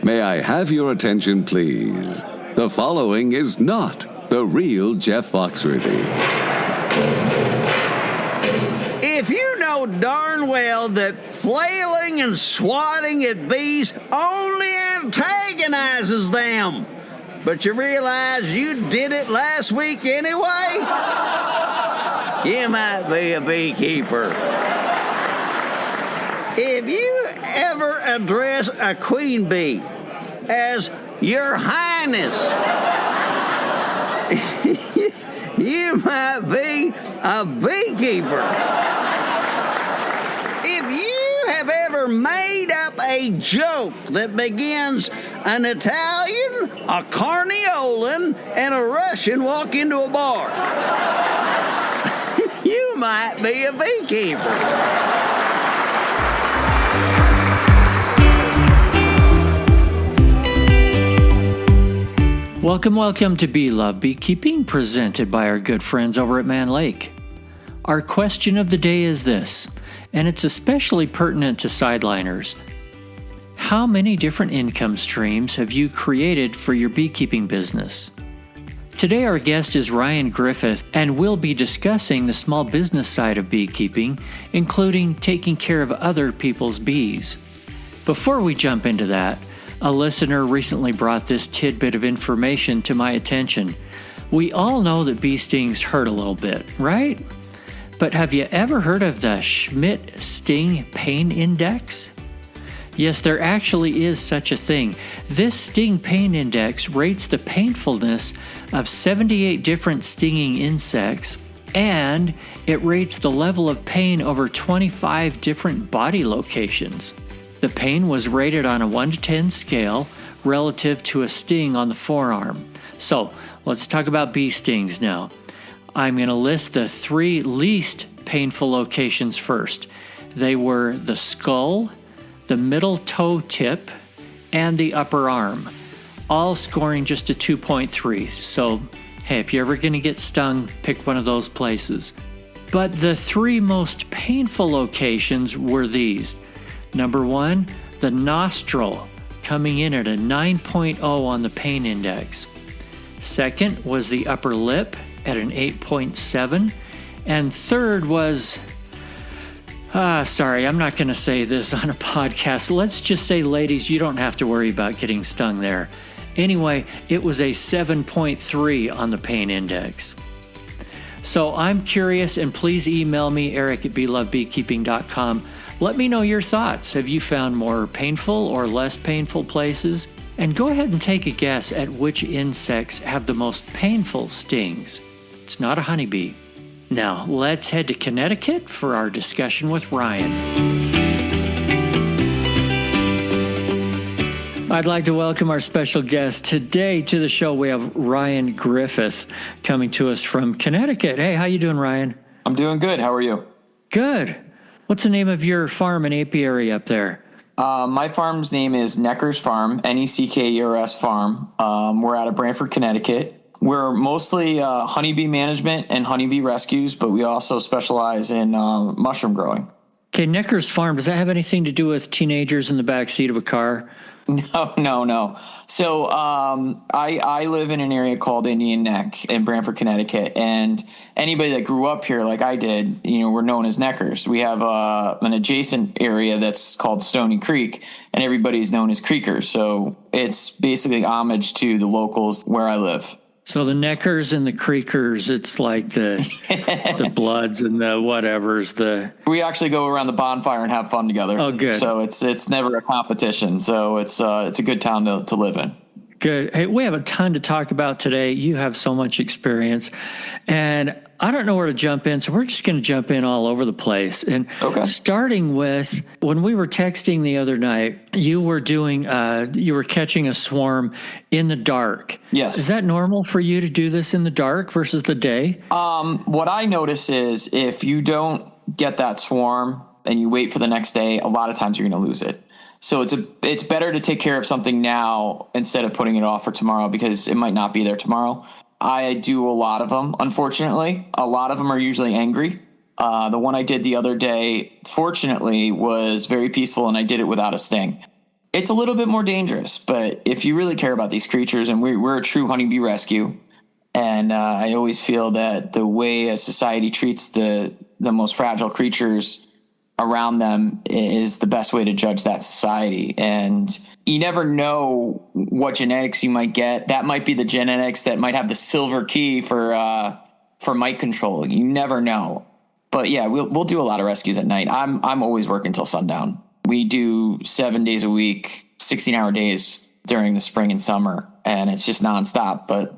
May I have your attention, please? The following is not the real Jeff Foxworthy. If you know darn well that flailing and swatting at bees only antagonizes them, but you realize you did it last week anyway, you might be a beekeeper. If you ever address a queen bee as Your Highness, you might be a beekeeper. If you have ever made up a joke that begins an Italian, a Carniolan, and a Russian walk into a bar, you might be a beekeeper. Welcome to Bee Love Beekeeping, presented by our good friends over at Man Lake. Our question of the day is this, and it's especially pertinent to sideliners. How many different income streams have you created for your beekeeping business? Today our guest is Ryan Griffith, and we'll be discussing the small business side of beekeeping, including taking care of other people's bees. Before we jump into that, a listener recently brought this tidbit of information to my attention. We all know that bee stings hurt a little bit, right? But have you ever heard of the Schmidt Sting Pain Index? Yes, there actually is such a thing. This Sting Pain Index rates the painfulness of 78 different stinging insects, and it rates the level of pain over 25 different body locations. The pain was rated on a 1 to 10 scale relative to a sting on the forearm. So, let's talk about bee stings now. I'm going to list the 3 least painful locations first. They were the skull, the middle toe tip, and the upper arm, all scoring just a 2.3. So, hey, if you're ever going to get stung, pick one of those places. But the 3 most painful locations were these. Number 1, the nostril, coming in at a 9.0 on the pain index. Second was the upper lip at an 8.7. And third was, sorry, I'm not going to say this on a podcast. Let's just say, ladies, you don't have to worry about getting stung there. Anyway, it was a 7.3 on the pain index. So I'm curious, and please email me, eric@beelovebeekeeping.com. Let me know your thoughts. Have you found more painful or less painful places? And go ahead and take a guess at which insects have the most painful stings. It's not a honeybee. Now, let's head to Connecticut for our discussion with Ryan. I'd like to welcome our special guest today to the show. We have Ryan Griffith coming to us from Connecticut. Hey, how you doing, Ryan? I'm doing good. How are you? Good. What's the name of your farm and apiary up there? My farm's name is Neckers Farm, Neckers Farm. We're out of Branford, Connecticut. We're mostly honeybee management and honeybee rescues, but we also specialize in mushroom growing. Okay, Neckers Farm, does that have anything to do with teenagers in the backseat of a car? No. So I live in an area called Indian Neck in Branford, Connecticut, and anybody that grew up here like I did, we're known as Neckers. We have an adjacent area that's called Stony Creek, and everybody's known as Creekers. So it's basically homage to the locals where I live. So the Neckers and the Creekers, it's like the Bloods and the whatevers. We actually go around the bonfire and have fun together. Oh, good. So it's never a competition. So it's a good town to live in. Good. Hey, we have a ton to talk about today. You have so much experience, and I don't know where to jump in, so we're just going to jump in all over the place. And starting with, when we were texting the other night, you were catching a swarm in the dark. Yes. Is that normal for you to do this in the dark versus the day? What I notice is if you don't get that swarm and you wait for the next day, a lot of times you're going to lose it. So it's better to take care of something now instead of putting it off for tomorrow, because it might not be there tomorrow. I do a lot of them, unfortunately. A lot of them are usually angry. The one I did the other day, fortunately, was very peaceful, and I did it without a sting. It's a little bit more dangerous, but if you really care about these creatures, and we're a true honeybee rescue, and I always feel that the way a society treats the most fragile creatures around them is the best way to judge that society. And you never know what genetics you might get. That might be the genetics that might have the silver key for mite control. You never know. But yeah, we'll do a lot of rescues at night. I'm always working till sundown. We do 7 days a week, 16-hour days during the spring and summer, and it's just nonstop. But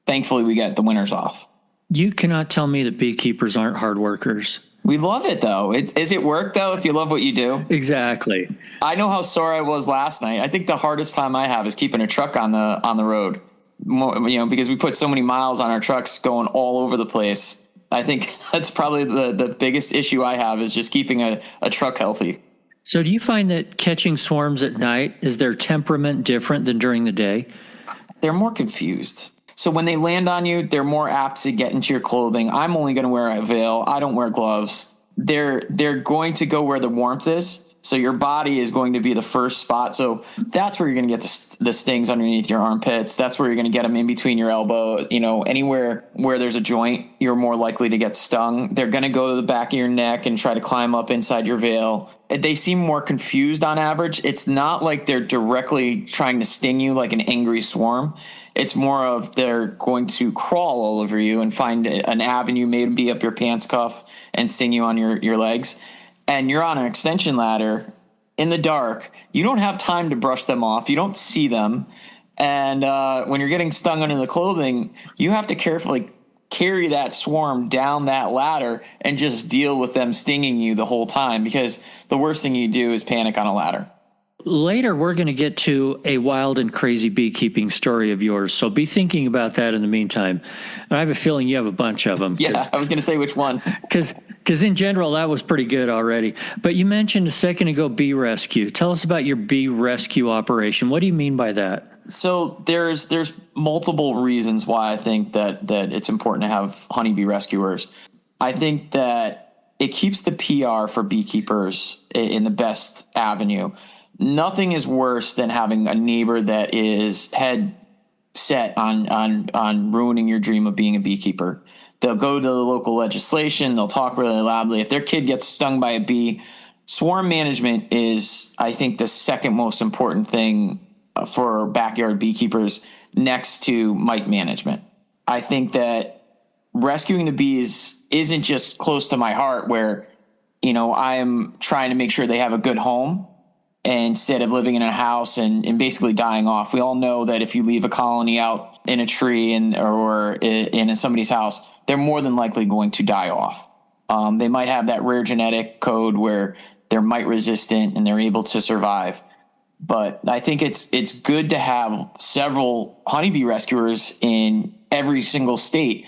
thankfully, we get the winters off. You cannot tell me that beekeepers aren't hard workers. We love it, though. Is it work, though, if you love what you do? Exactly. I know how sore I was last night. I think the hardest time I have is keeping a truck on the road, because we put so many miles on our trucks going all over the place. I think that's probably the biggest issue I have is just keeping a truck healthy. So do you find that catching swarms at night, is their temperament different than during the day? They're more confused. So when they land on you, they're more apt to get into your clothing. I'm only going to wear a veil. I don't wear gloves. They're going to go where the warmth is. So your body is going to be the first spot. So that's where you're going to get the stings underneath your armpits. That's where you're going to get them in between your elbow. Anywhere where there's a joint, you're more likely to get stung. They're going to go to the back of your neck and try to climb up inside your veil. They seem more confused on average. It's not like they're directly trying to sting you like an angry swarm. It's more of they're going to crawl all over you and find an avenue, maybe up your pants cuff, and sting you on your legs. And you're on an extension ladder in the dark. You don't have time to brush them off. You don't see them. And when you're getting stung under the clothing, you have to carefully carry that swarm down that ladder and just deal with them stinging you the whole time, because the worst thing you do is panic on a ladder. Later, we're going to get to a wild and crazy beekeeping story of yours, so be thinking about that in the meantime. And I have a feeling you have a bunch of them. Yeah, I was going to say which one. Because in general, that was pretty good already. But you mentioned a second ago bee rescue. Tell us about your bee rescue operation. What do you mean by that? So there's multiple reasons why I think that it's important to have honeybee rescuers. I think that it keeps the PR for beekeepers in the best avenue. Nothing is worse than having a neighbor that is head set on ruining your dream of being a beekeeper. They'll go to the local legislation. They'll talk really loudly. If their kid gets stung by a bee, swarm management is, I think, the second most important thing for backyard beekeepers next to mite management. I think that rescuing the bees isn't just close to my heart where, I am trying to make sure they have a good home instead of living in a house and basically dying off. We all know that if you leave a colony out in a tree or in somebody's house, they're more than likely going to die off. They might have that rare genetic code where they're mite resistant and they're able to survive. But I think it's good to have several honeybee rescuers in every single state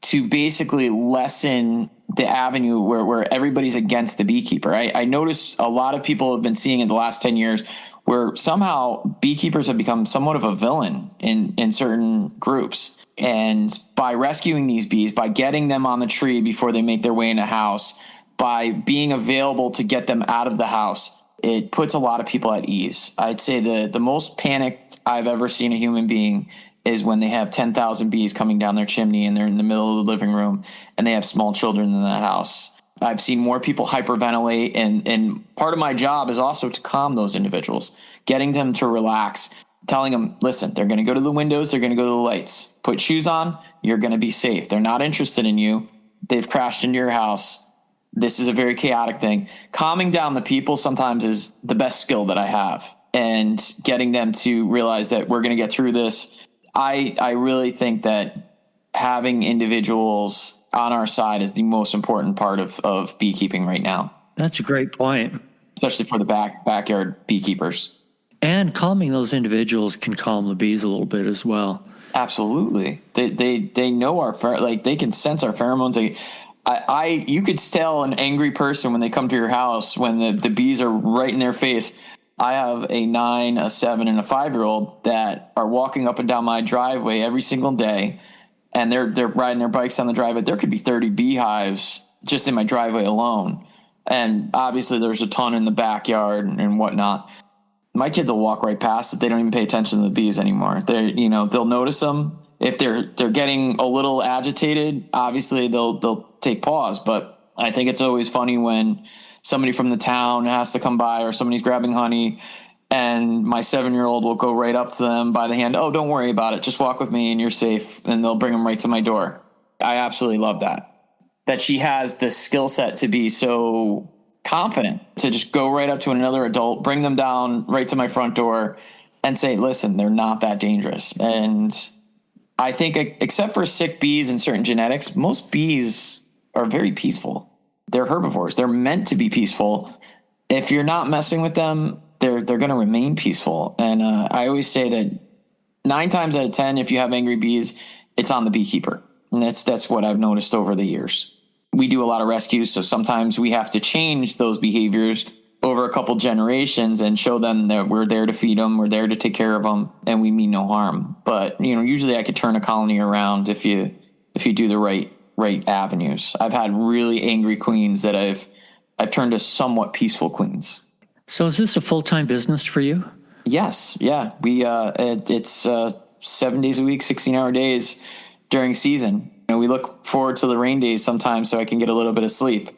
to basically lessen the avenue where everybody's against the beekeeper. I notice a lot of people have been seeing in the last 10 years where somehow beekeepers have become somewhat of a villain in certain groups. And by rescuing these bees, by getting them on the tree before they make their way in a house, by being available to get them out of the house, it puts a lot of people at ease. I'd say the most panicked I've ever seen a human being is when they have 10,000 bees coming down their chimney and they're in the middle of the living room and they have small children in that house. I've seen more people hyperventilate, and part of my job is also to calm those individuals, getting them to relax, telling them, listen, they're going to go to the windows, they're going to go to the lights. Put shoes on, you're going to be safe. They're not interested in you. They've crashed into your house. This is a very chaotic thing. Calming down the people sometimes is the best skill that I have, and getting them to realize that we're going to get through this. I really think that having individuals on our side is the most important part of beekeeping right now. That's a great point. Especially for the backyard beekeepers. And calming those individuals can calm the bees a little bit as well. Absolutely. They know they can sense our pheromones. You could tell an angry person when they come to your house when the bees are right in their face. I have a 9, a 7, and a 5-year-old that are walking up and down my driveway every single day, and they're riding their bikes down the driveway. There could be 30 beehives just in my driveway alone. And obviously there's a ton in the backyard and whatnot. my kids will walk right past it. They don't even pay attention to the bees anymore. They'll notice them. If they're getting a little agitated, obviously they'll take pause. But I think it's always funny when somebody from the town has to come by or somebody's grabbing honey, and my 7-year-old will go right up to them by the hand. Oh, don't worry about it. Just walk with me and you're safe. And they'll bring them right to my door. I absolutely love that she has the skill set to be so confident to just go right up to another adult, bring them down right to my front door and say, listen, they're not that dangerous. And I think except for sick bees and certain genetics, most bees are very peaceful. They're herbivores. They're meant to be peaceful. If you're not messing with them, they're going to remain peaceful. And I always say that 9 times out of 10, if you have angry bees, it's on the beekeeper. And that's what I've noticed over the years. We do a lot of rescues, so sometimes we have to change those behaviors over a couple generations and show them that we're there to feed them, we're there to take care of them, and we mean no harm. But usually I could turn a colony around if you do the right avenues. I've had really angry queens that I've turned to somewhat peaceful queens. So is this a full-time business for you? Yes. Yeah. It's 7 days a week, 16-hour days during season. We look forward to the rain days sometimes so I can get a little bit of sleep.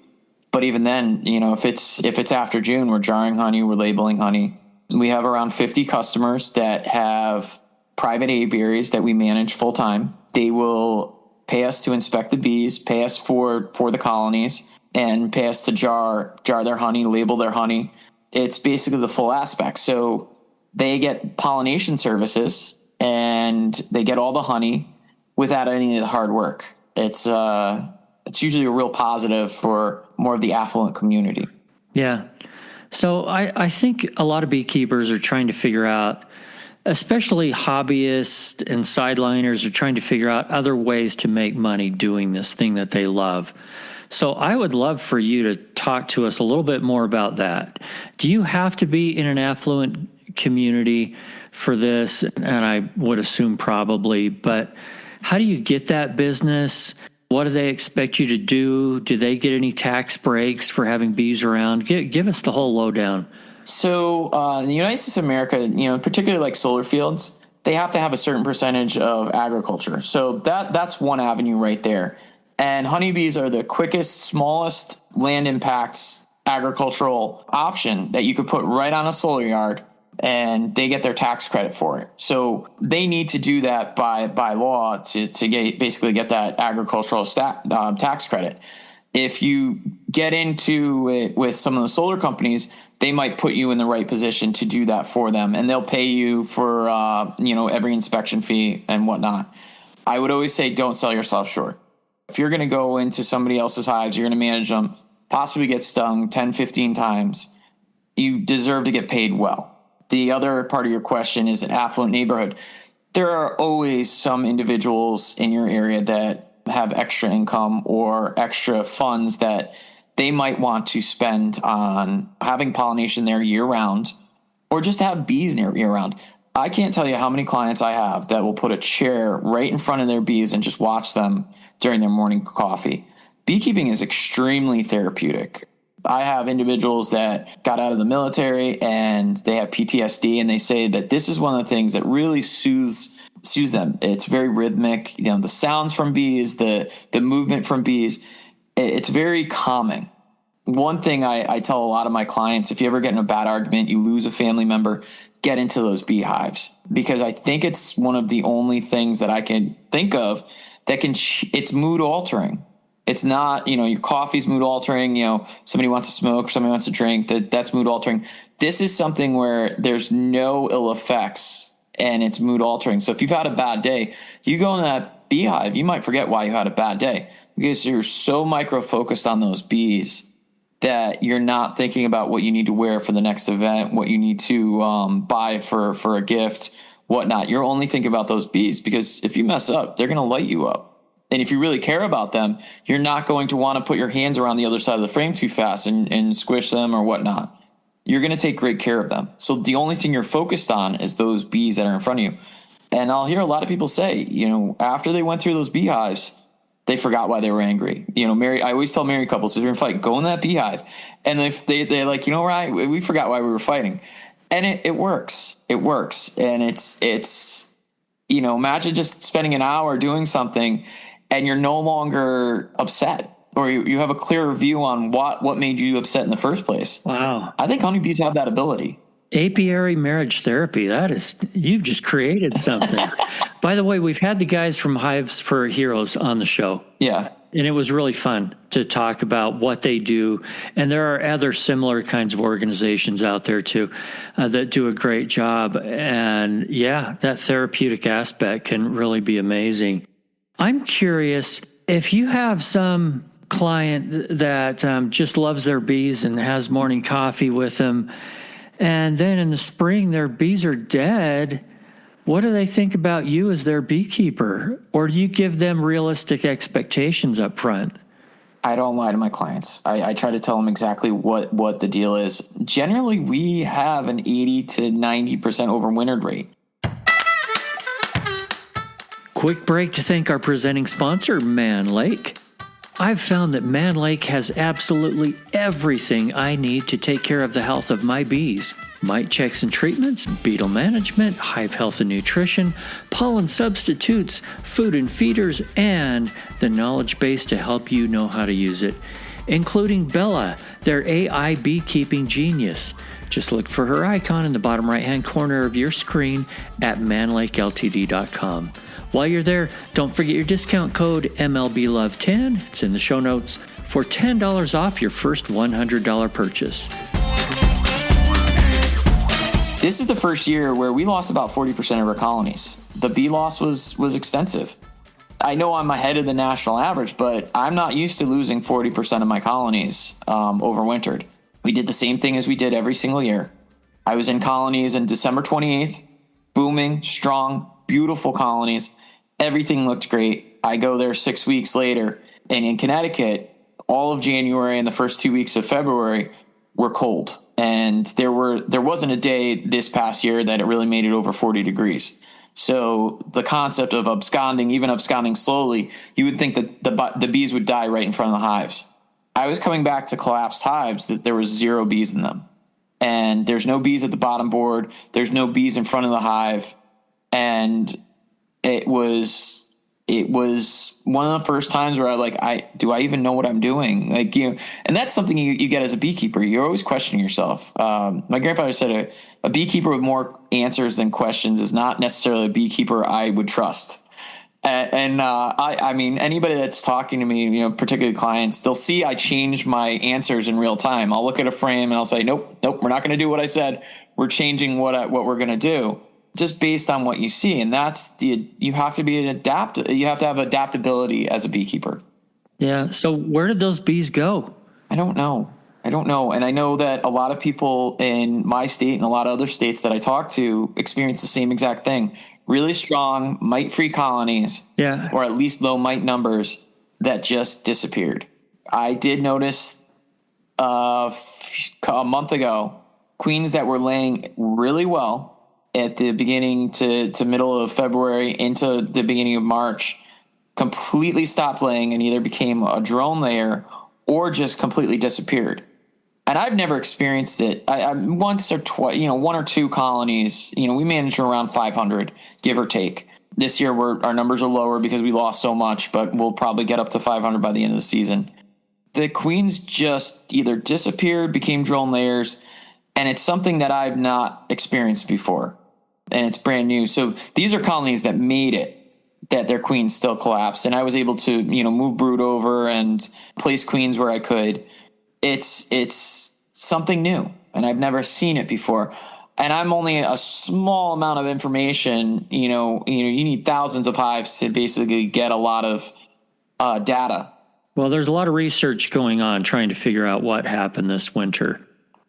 But even then, if it's after June, we're jarring honey, we're labeling honey. We have around 50 customers that have private apiaries that we manage full time. They will pay us to inspect the bees, pay us for the colonies, and pay us to jar their honey, label their honey. It's basically the full aspect. So they get pollination services and they get all the honey without any of the hard work. It's usually a real positive for more of the affluent community. Yeah. So I think a lot of beekeepers are trying to figure out, especially hobbyists and sideliners are trying to figure out other ways to make money doing this thing that they love. So I would love for you to talk to us a little bit more about that. Do you have to be in an affluent community for this? And I would assume probably, but how do you get that business? What do they expect you to do? Do they get any tax breaks for having bees around? Give us the whole lowdown. So in the United States of America, particularly like solar fields, they have to have a certain percentage of agriculture. So that's one avenue right there. And honeybees are the quickest, smallest land impacts agricultural option that you could put right on a solar yard, and they get their tax credit for it. So they need to do that by law to basically get that agricultural tax credit. If you get into it with some of the solar companies, they might put you in the right position to do that for them, and they'll pay you for every inspection fee and whatnot. I would always say don't sell yourself short. If you're going to go into somebody else's hives, you're going to manage them, possibly get stung 10, 15 times, you deserve to get paid well. The other part of your question is an affluent neighborhood. There are always some individuals in your area that have extra income or extra funds that they might want to spend on having pollination there year round, or just have bees near year round. I can't tell you how many clients I have that will put a chair right in front of their bees and just watch them during their morning coffee. Beekeeping is extremely therapeutic. I have individuals that got out of the military and they have PTSD, and they say that this is one of the things that really soothes them. It's very rhythmic. The sounds from bees, the movement from bees, it's very calming. One thing I tell a lot of my clients, if you ever get in a bad argument, you lose a family member, get into those beehives, because I think it's one of the only things that I can think of that it's mood altering. It's not, your coffee's mood altering, somebody wants to smoke or somebody wants to drink, that's mood altering. This is something where there's no ill effects and it's mood altering. So if you've had a bad day, you go in that beehive, you might forget why you had a bad day because you're so micro-focused on those bees that you're not thinking about what you need to wear for the next event, what you need to buy for a gift, whatnot. You're only thinking about those bees, because if you mess up, they're going to light you up. And if you really care about them, you're not going to want to put your hands around the other side of the frame too fast and squish them or whatnot. You're going to take great care of them. So the only thing you're focused on is those bees that are in front of you. And I'll hear a lot of people say, after they went through those beehives, they forgot why they were angry. I always tell married couples, if you're in a fight, go in that beehive. And they're like, Ryan, we forgot why we were fighting. And it works. It works. And it's, imagine just spending an hour doing something and you're no longer upset, or you have a clearer view on what made you upset in the first place. Wow. I think honeybees have that ability. Apiary marriage therapy. You've just created something. By the way, we've had the guys from Hives for Heroes on the show. Yeah. And it was really fun to talk about what they do. And there are other similar kinds of organizations out there too that do a great job. And yeah, that therapeutic aspect can really be amazing. I'm curious if you have some client that just loves their bees and has morning coffee with them, and then in the spring their bees are dead. What do they think about you as their beekeeper? Or do you give them realistic expectations up front? I don't lie to my clients. I try to tell them exactly what the deal is. Generally, we have an 80 to 90% overwintered rate. Quick break to thank our presenting sponsor, Man Lake. I've found that Man Lake has absolutely everything I need to take care of the health of my bees. Mite checks and treatments, beetle management, hive health and nutrition, pollen substitutes, food and feeders, and the knowledge base to help you know how to use it, including Bella, their AI beekeeping genius. Just look for her icon in the bottom right-hand corner of your screen at manlakeltd.com. While you're there, don't forget your discount code MLBLOVE10. It's in the show notes for $10 off your first $100 purchase. This is the first year where we lost about 40% of our colonies. The bee loss was extensive. I know I'm ahead of the national average, but I'm not used to losing 40% of my colonies overwintered. We did the same thing as we did every single year. I was in colonies on December 28th, booming, strong, beautiful colonies. Everything looked great. I go there 6 weeks later, and in Connecticut, all of January and the first 2 weeks of February were cold. And there wasn't a day this past year that it really made it over 40 degrees. So the concept of even absconding slowly, you would think that the bees would die right in front of the hives. I was coming back to collapsed hives that there was 0 bees in them. And there's no bees at the bottom board. There's no bees in front of the hive. And it was one of the first times where do I even know what I'm doing? And that's something you get as a beekeeper. You're always questioning yourself. My grandfather said a beekeeper with more answers than questions is not necessarily a beekeeper I would trust. I mean, anybody that's talking to me, particularly clients, they'll see I change my answers in real time. I'll look at a frame and I'll say, nope, we're not going to do what I said. We're changing what we're going to do, just based on what you see. And you have to be you have to have adaptability as a beekeeper. Yeah. So where did those bees go? I don't know. And I know that a lot of people in my state and a lot of other states that I talk to experience the same exact thing. Really strong mite-free colonies, or at least low mite numbers that just disappeared. I did notice a month ago, queens that were laying really well at the beginning to middle of February into the beginning of March completely stopped laying and either became a drone layer or just completely disappeared. And I've never experienced it. I once or twice, 1 or 2 colonies, we managed around 500, give or take. This year our numbers are lower because we lost so much, but we'll probably get up to 500 by the end of the season. The queens just either disappeared, became drone layers, and it's something that I've not experienced before. And it's brand new. So these are colonies that made it, that their queens still collapsed. And I was able to, move brood over and place queens where I could. It's something new, and I've never seen it before. And I'm only a small amount of information. You need thousands of hives to basically get a lot of data. Well, there's a lot of research going on trying to figure out what happened this winter.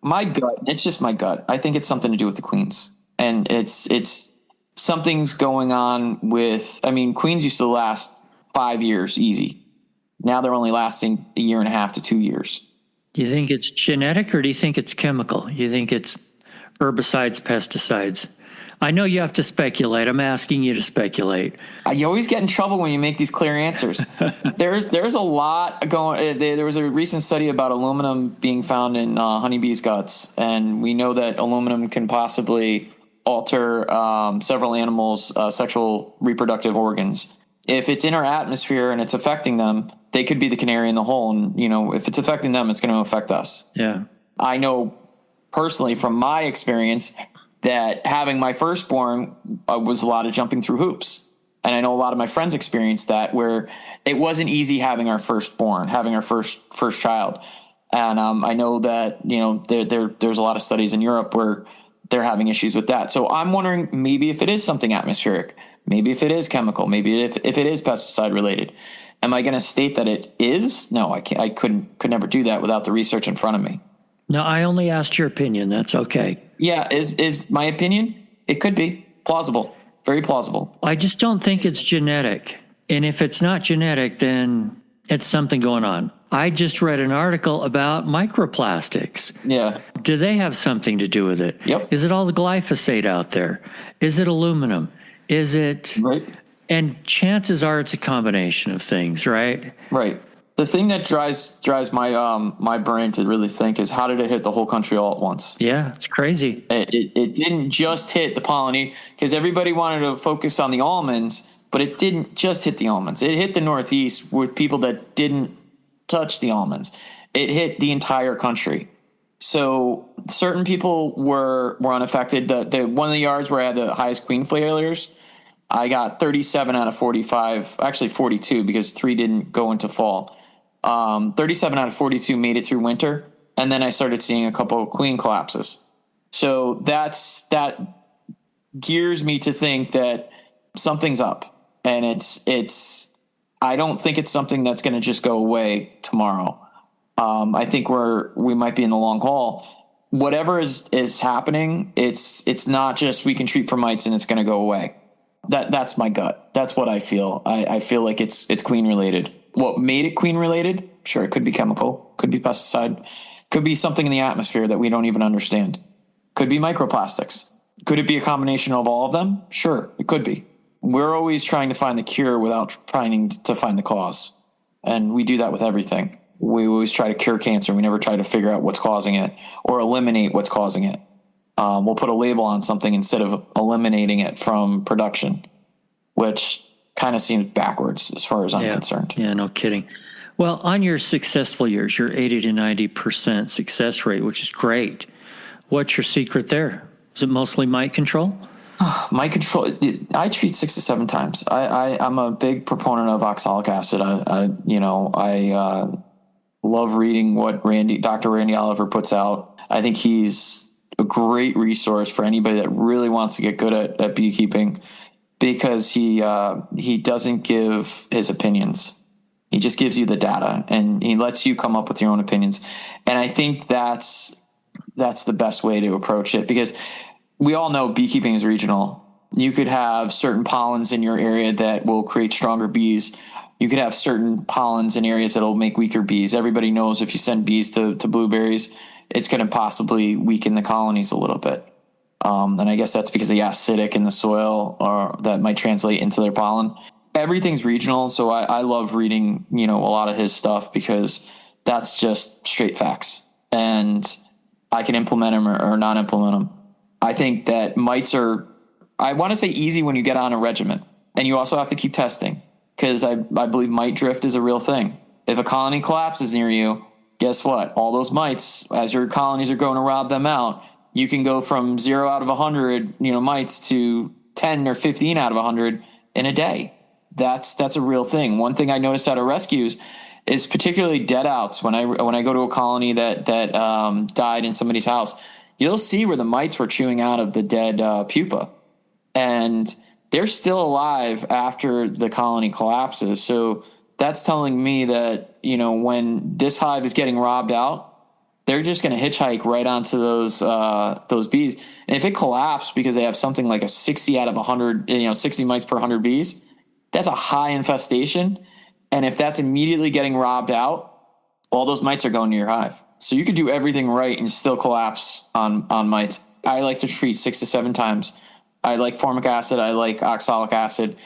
My gut, it's just my gut. I think it's something to do with the queens, and it's something's going on with. I mean, queens used to last 5 years easy. Now they're only lasting 1.5 to 2 years. Do you think it's genetic or do you think it's chemical? You think it's herbicides, pesticides? I know you have to speculate. I'm asking you to speculate. You always get in trouble when you make these clear answers. There's a lot going. There was a recent study about aluminum being found in honeybees' guts, and we know that aluminum can possibly alter several animals' sexual reproductive organs. If it's in our atmosphere and it's affecting them, they could be the canary in the hole. And, if it's affecting them, it's going to affect us. Yeah. I know personally from my experience that having my firstborn was a lot of jumping through hoops. And I know a lot of my friends experienced that, where it wasn't easy having our firstborn, having our first child. And I know that, there's a lot of studies in Europe where they're having issues with that. So I'm wondering maybe if it is something atmospheric, maybe if it is chemical, maybe if it is pesticide related. Am I going to state that it is? No, I can't. I could never do that without the research in front of me. No, I only asked your opinion. That's okay. Yeah, is my opinion? It could be plausible, very plausible. I just don't think it's genetic. And if it's not genetic, then it's something going on. I just read an article about microplastics. Yeah. Do they have something to do with it? Yep. Is it all the glyphosate out there? Is it aluminum? Is it? Right. And chances are it's a combination of things, right? Right. The thing that drives my my brain to really think is, how did it hit the whole country all at once? Yeah, it's crazy. It didn't just hit the pollinate, because everybody wanted to focus on the almonds, but it didn't just hit the almonds. It hit the Northeast with people that didn't touch the almonds. It hit the entire country. So certain people were unaffected. The one of the yards where I had the highest queen failures, I got 37 out of 45, actually 42, because 3 didn't go into fall. 37 out of 42 made it through winter, and then I started seeing a couple of queen collapses. So that gears me to think that something's up, and it's I don't think it's something that's going to just go away tomorrow. I think we might be in the long haul. Whatever is happening, it's not just we can treat for mites and it's going to go away. That's my gut. That's what I feel. I feel like it's queen related. What made it queen related? Sure, it could be chemical, could be pesticide, could be something in the atmosphere that we don't even understand. Could be microplastics. Could it be a combination of all of them? Sure, it could be. We're always trying to find the cure without trying to find the cause. And we do that with everything. We always try to cure cancer. We never try to figure out what's causing it or eliminate what's causing it. We'll put a label on something instead of eliminating it from production, which kind of seems backwards as far as I'm concerned. Yeah, no kidding. Well, on your successful years, your 80 to 90% success rate, which is great. What's your secret there? Is it mostly mite control? Mite control, I treat 6 to 7 times. I'm a big proponent of oxalic acid. I love reading what Dr. Randy Oliver puts out. I think he's a great resource for anybody that really wants to get good at beekeeping, because he doesn't give his opinions. He just gives you the data, and he lets you come up with your own opinions. And I think that's the best way to approach it, because we all know beekeeping is regional. You could have certain pollens in your area that will create stronger bees. You could have certain pollens in areas that will make weaker bees. Everybody knows if you send bees to blueberries, it's going to possibly weaken the colonies a little bit. And I guess that's because of the acidic in the soil, or that might translate into their pollen. Everything's regional. So I love reading, a lot of his stuff, because that's just straight facts, and I can implement them or not implement them. I think that mites are, I want to say, easy when you get on a regimen, and you also have to keep testing, because I believe mite drift is a real thing. If a colony collapses near you, guess what? All those mites, as your colonies are going to rob them out, you can go from 0 out of 100, mites to 10 or 15 out of 100 in a day. That's a real thing. One thing I noticed out of rescues is particularly dead outs. When I go to a colony that died in somebody's house, you'll see where the mites were chewing out of the dead pupa, and they're still alive after the colony collapses. So that's telling me that, when this hive is getting robbed out, they're just going to hitchhike right onto those bees. And if it collapsed because they have something like a 60 out of 100, 60 mites per 100 bees, that's a high infestation. And if that's immediately getting robbed out, all those mites are going to your hive. So you could do everything right and still collapse on mites. I like to treat 6 to 7 times I like formic acid. I like oxalic acid.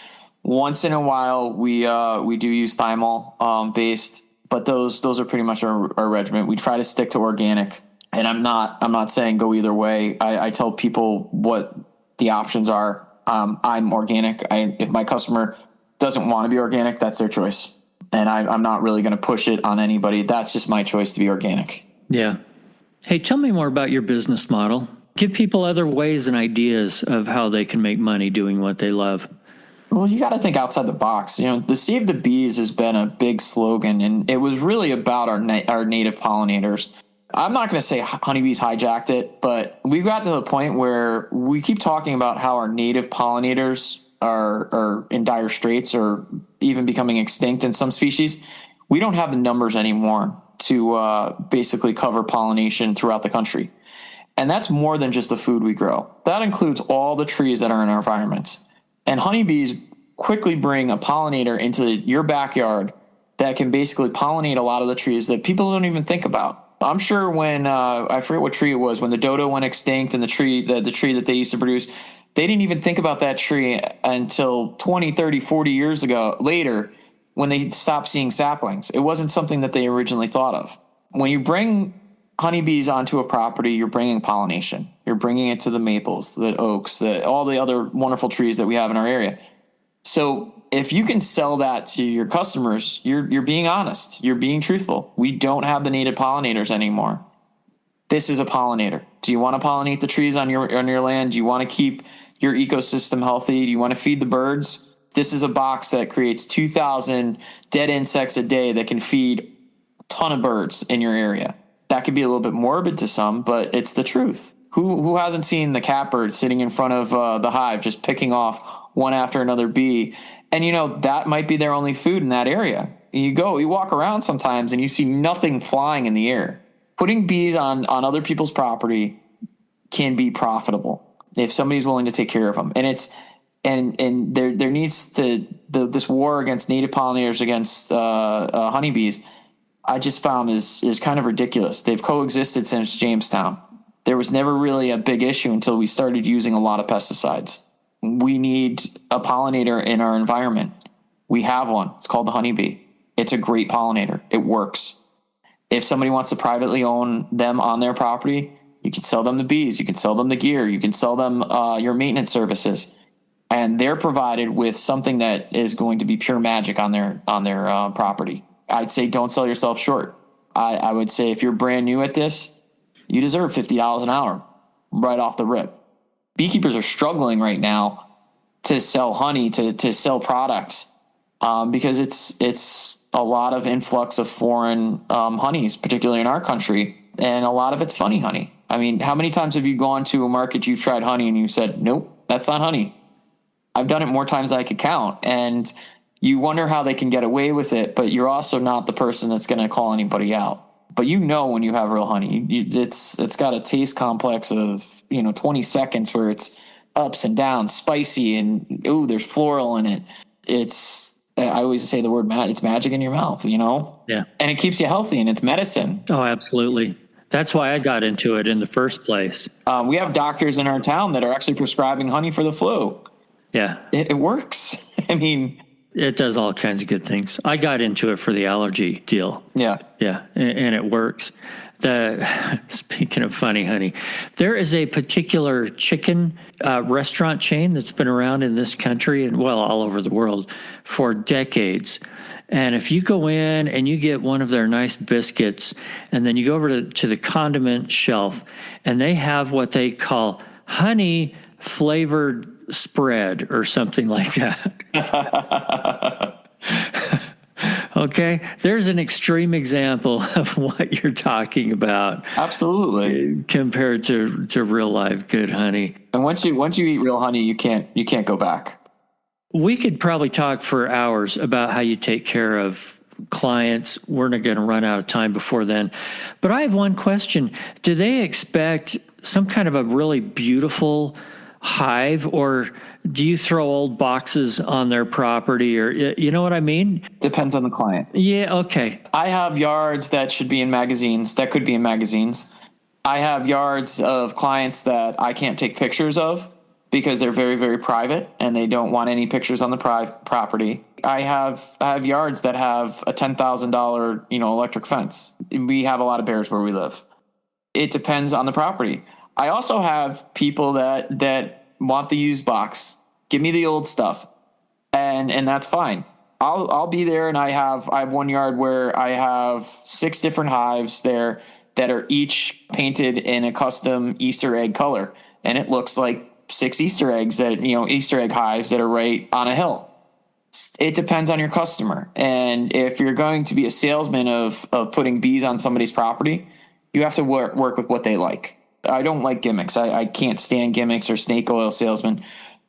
Once in a while, we do use thymol based, but those are pretty much our regimen. We try to stick to organic, and I'm not saying go either way. I tell people what the options are. I'm organic. If my customer doesn't want to be organic, that's their choice, and I'm not really going to push it on anybody. That's just my choice to be organic. Yeah. Hey, tell me more about your business model. Give people other ways and ideas of how they can make money doing what they love. Well, you got to think outside the box. The Save the Bees has been a big slogan, and it was really about our native pollinators. I'm not going to say honeybees hijacked it, but we got to the point where we keep talking about how our native pollinators are in dire straits or even becoming extinct in some species. We don't have the numbers anymore to basically cover pollination throughout the country. And that's more than just the food we grow. That includes all the trees that are in our environments. And honeybees quickly bring a pollinator into your backyard that can basically pollinate a lot of the trees that people don't even think about. I'm sure when, I forget what tree it was, when the dodo went extinct and the tree that they used to produce, they didn't even think about that tree until 20, 30, 40 years ago later when they stopped seeing saplings. It wasn't something that they originally thought of. When you bring honeybees onto a property, you're bringing pollination. You're bringing it to the maples, the oaks, all the other wonderful trees that we have in our area. So if you can sell that to your customers, you're being honest. You're being truthful. We don't have the native pollinators anymore. This is a pollinator. Do you want to pollinate the trees on your land? Do you want to keep your ecosystem healthy? Do you want to feed the birds? This is a box that creates 2,000 dead insects a day that can feed a ton of birds in your area. That could be a little bit morbid to some, but it's the truth. Who hasn't seen the catbird sitting in front of the hive just picking off one after another bee? And, that might be their only food in that area. You walk around sometimes and you see nothing flying in the air. Putting bees on other people's property can be profitable if somebody's willing to take care of them. And there needs to this war against native pollinators against honeybees. I just found is kind of ridiculous. They've coexisted since Jamestown. There was never really a big issue until we started using a lot of pesticides. We need a pollinator in our environment. We have one. It's called the honeybee. It's a great pollinator. It works. If somebody wants to privately own them on their property, you can sell them the bees. You can sell them the gear. You can sell them your maintenance services. And they're provided with something that is going to be pure magic on their property. I'd say don't sell yourself short. I would say if you're brand new at this, you deserve $50 an hour right off the rip. Beekeepers are struggling right now to sell honey, to sell products, because it's a lot of influx of foreign honeys, particularly in our country, and a lot of it's funny honey. I mean, how many times have you gone to a market, you've tried honey, and you said, nope, that's not honey? I've done it more times than I could count, and you wonder how they can get away with it, but you're also not the person that's going to call anybody out. But when you have real honey, it's got a taste complex of 20 seconds where it's ups and downs, spicy, and there's floral in it. I always say the word it's magic in your mouth, Yeah. And it keeps you healthy, and it's medicine. Oh, absolutely. That's why I got into it in the first place. We have doctors in our town that are actually prescribing honey for the flu. Yeah. It works. I mean, it does all kinds of good things. I got into it for the allergy deal. Yeah. Yeah. And it works. Speaking of funny honey, there is a particular chicken restaurant chain that's been around in this country and all over the world for decades. And if you go in and you get one of their nice biscuits, and then you go over to the condiment shelf, and they have what they call honey flavored spread or something like that. Okay, there's an extreme example of what you're talking about. Absolutely. Compared to real life good honey. And once you eat real honey, you can't go back. We could probably talk for hours about how you take care of clients. We're not going to run out of time before then. But I have one question. Do they expect some kind of a really beautiful hive, or do you throw old boxes on their property, or you know what I mean? Depends on the client. Yeah, okay. I have yards that should be in magazines, that could be in magazines. I have yards of clients that I can't take pictures of because they're very, very private and they don't want any pictures on the property. I have yards that have a $10,000, electric fence. We have a lot of bears where we live. It depends on the property. I also have people that want the used box. Give me the old stuff. And that's fine. I'll be there, and I have one yard where I have 6 different hives there that are each painted in a custom Easter egg color. And it looks like 6 Easter eggs Easter egg hives that are right on a hill. It depends on your customer. And if you're going to be a salesman of putting bees on somebody's property, you have to work with what they like. I don't like gimmicks. I can't stand gimmicks or snake oil salesmen,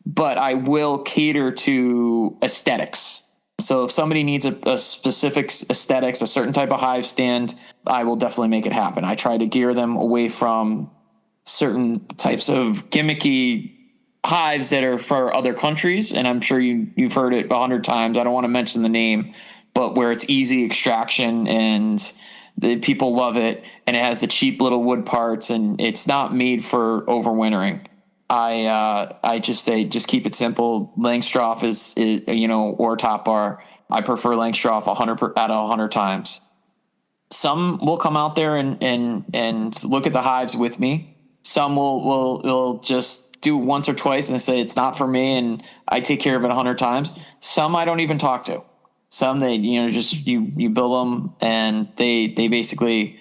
but I will cater to aesthetics. So if somebody needs a specific aesthetics, a certain type of hive stand, I will definitely make it happen. I try to gear them away from certain types of gimmicky hives that are for other countries. And I'm sure you've heard it 100 times. I don't want to mention the name, but where it's easy extraction and the people love it, and it has the cheap little wood parts, and it's not made for overwintering. I just say, just keep it simple. Langstroth is or top bar. I prefer Langstroth 100 out of 100 times. Some will come out there and look at the hives with me. Some will just do it once or twice and say it's not for me, and I take care of it 100 times. Some I don't even talk to. Some they just you bill them and they basically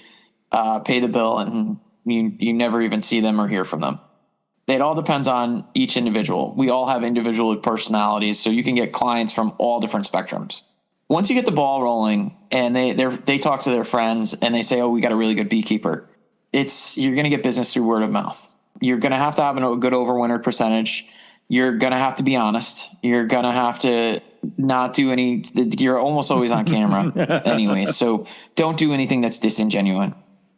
pay the bill, and you never even see them or hear from them. It all depends on each individual. We all have individual personalities, so you can get clients from all different spectrums. Once you get the ball rolling and they talk to their friends and they say, "Oh, we got a really good beekeeper," you're going to get business through word of mouth. You're going to have a good overwintered percentage. You're going to have to be honest. You're going to have to not do you're almost always on camera anyway. So don't do anything that's disingenuous.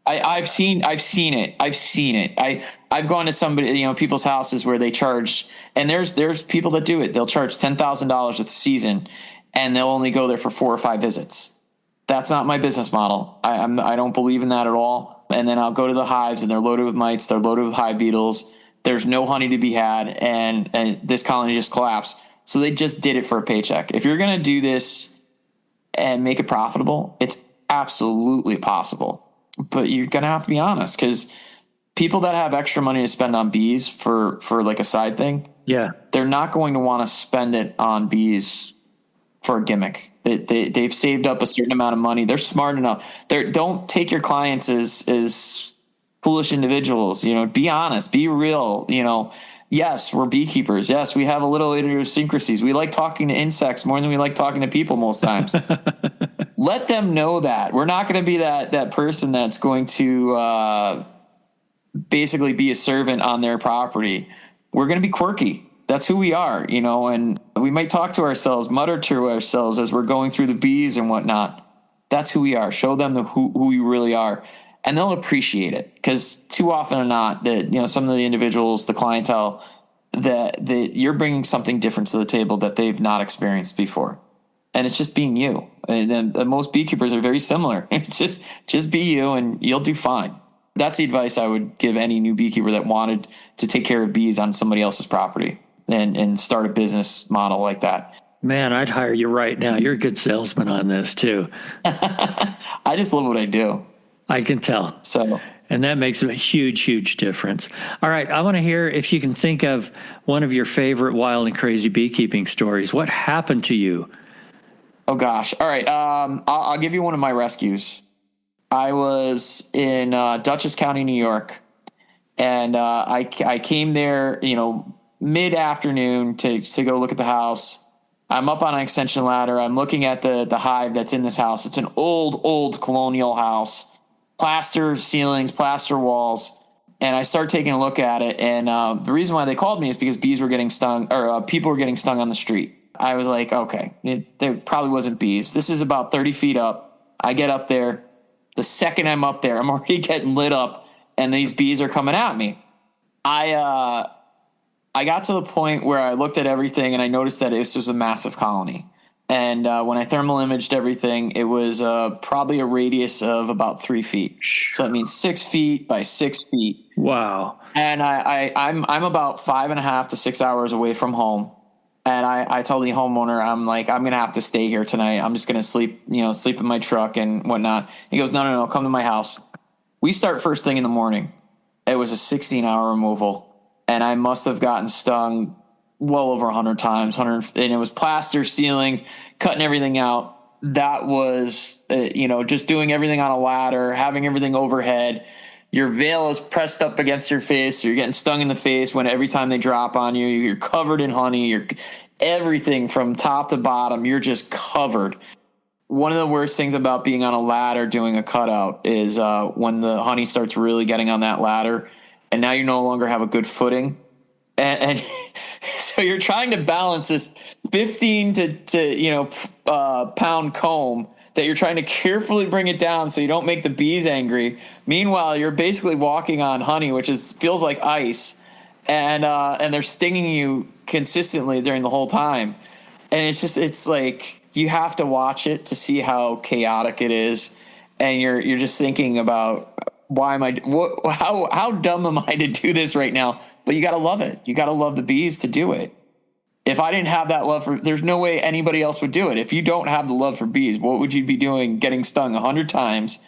I've seen it. I've gone to somebody, people's houses where they charge, and there's people that do it. They'll charge $10,000 a season and they'll only go there for 4 or 5 visits. That's not my business model. I don't believe in that at all. And then I'll go to the hives and they're loaded with mites. They're loaded with hive beetles. There's no honey to be had. And this colony just collapsed. So they just did it for a paycheck. If you're going to do this and make it profitable, it's absolutely possible. But you're going to have to be honest, because people that have extra money to spend on bees for like a side thing, they're not going to want to spend it on bees for a gimmick. They've saved up a certain amount of money. They're smart enough. Don't take your clients as foolish individuals. Be honest, be real. Yes, we're beekeepers. Yes, we have a little idiosyncrasies. We like talking to insects more than we like talking to people most times. Let them know that. We're not going to be that person that's going to basically be a servant on their property. We're going to be quirky. That's who we are, and we might talk to ourselves, mutter to ourselves as we're going through the bees and whatnot. That's who we are. Show them who we really are, and they'll appreciate it, because too often or not that, some of the individuals, the clientele, that you're bringing something different to the table that they've not experienced before. And it's just being you. And then most beekeepers are very similar. It's just be you and you'll do fine. That's the advice I would give any new beekeeper that wanted to take care of bees on somebody else's property and start a business model like that. Man, I'd hire you right now. You're a good salesman on this too. I just love what I do. I can tell. And that makes a huge, huge difference. All right. I want to hear if you can think of one of your favorite wild and crazy beekeeping stories. What happened to you? Oh, gosh. All right. I'll give you one of my rescues. I was in Dutchess County, New York, and I came there, mid-afternoon to go look at the house. I'm up on an extension ladder. I'm looking at the hive that's in this house. It's an old colonial house, plaster ceilings, plaster walls. And I start taking a look at it. And the reason why they called me is because bees were getting stung, or people were getting stung on the street. I was like, okay, there probably wasn't bees. This is about 30 feet up. I get up there. The second I'm up there, I'm already getting lit up, and these bees are coming at me. I got to the point where I looked at everything and I noticed that this was a massive colony. And when I thermal imaged everything, it was probably a radius of about 3 feet. So that means 6 feet by 6 feet. Wow. And I'm about 5.5 to 6 hours away from home. And I tell the homeowner, I'm like, I'm going to have to stay here tonight. I'm just going to sleep in my truck and whatnot. He goes, no, come to my house. We start first thing in the morning. It was a 16-hour removal. And I must have gotten stung well over 100 times. And it was plaster, ceilings, cutting everything out. That was, just doing everything on a ladder, having everything overhead. Your veil is pressed up against your face, so you're getting stung in the face when every time they drop on you. You're covered in honey. You're everything from top to bottom. You're just covered. One of the worst things about being on a ladder doing a cutout is when the honey starts really getting on that ladder, and now you no longer have a good footing. And so you're trying to balance this 15 to pound comb that you're trying to carefully bring it down so you don't make the bees angry. Meanwhile, you're basically walking on honey, which feels like ice, and they're stinging you consistently during the whole time. And it's like you have to watch it to see how chaotic it is, and you're just thinking about how dumb am I to do this right now? But you got to love it. You got to love the bees to do it. If I didn't have that love there's no way anybody else would do it. If you don't have the love for bees, what would you be doing? Getting stung 100 times,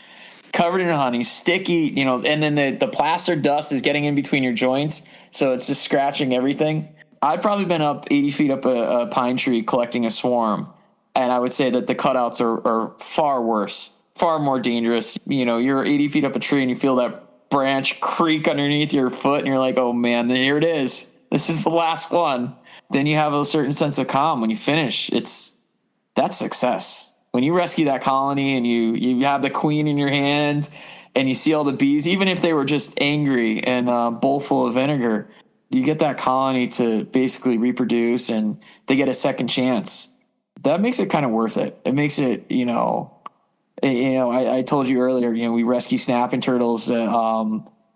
covered in honey, sticky, and then the plaster dust is getting in between your joints. So it's just scratching everything. I've probably been up 80 feet up a pine tree collecting a swarm. And I would say that the cutouts are far worse, far more dangerous. You're 80 feet up a tree and you feel that branch creak underneath your foot and you're like, oh man, then here it is. This is the last one. Then you have a certain sense of calm when you finish. That's success. When you rescue that colony and you have the queen in your hand and you see all the bees, even if they were just angry and a bowl full of vinegar, you get that colony to basically reproduce and they get a second chance. That makes it kind of worth it. It makes it, I told you earlier, we rescue snapping turtles.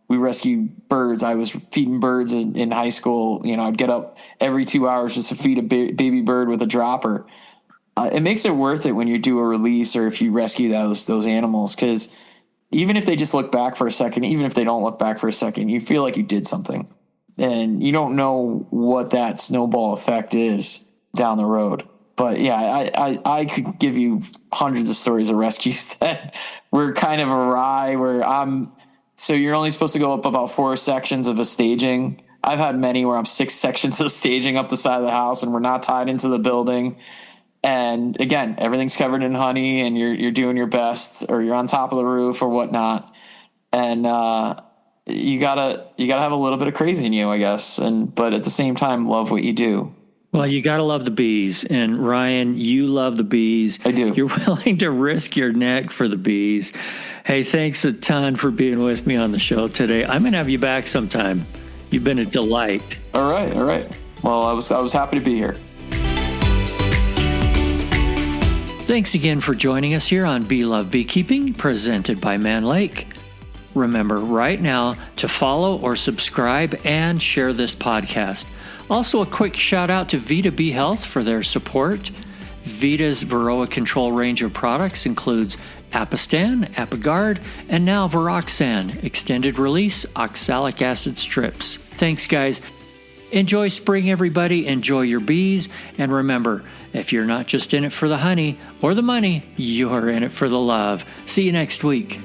We rescue birds. I was feeding birds in high school. I'd get up every 2 hours just to feed a baby bird with a dropper. It makes it worth it when you do a release or if you rescue those animals, because even if they just look back for a second, even if they don't look back for a second, you feel like you did something. And you don't know what that snowball effect is down the road. But yeah, I could give you hundreds of stories of rescues that were kind of awry, so you're only supposed to go up about 4 sections of a staging. I've had many where I'm 6 sections of staging up the side of the house and we're not tied into the building. And again, everything's covered in honey and you're doing your best, or you're on top of the roof or whatnot. And you gotta have a little bit of crazy in you, I guess. But at the same time, love what you do. Well, you got to love the bees. And Ryan, you love the bees. I do. You're willing to risk your neck for the bees. Hey, thanks a ton for being with me on the show today. I'm going to have you back sometime. You've been a delight. All right. Well, I was happy to be here. Thanks again for joining us here on Bee Love Beekeeping, presented by Man Lake. Remember right now to follow or subscribe and share this podcast. Also, a quick shout out to Vita Bee Health for their support. Vita's varroa control range of products includes Apistan, Apigard, and now Viroxan, extended release oxalic acid strips. Thanks, guys. Enjoy spring, everybody. Enjoy your bees. And remember, if you're not just in it for the honey or the money, you're in it for the love. See you next week.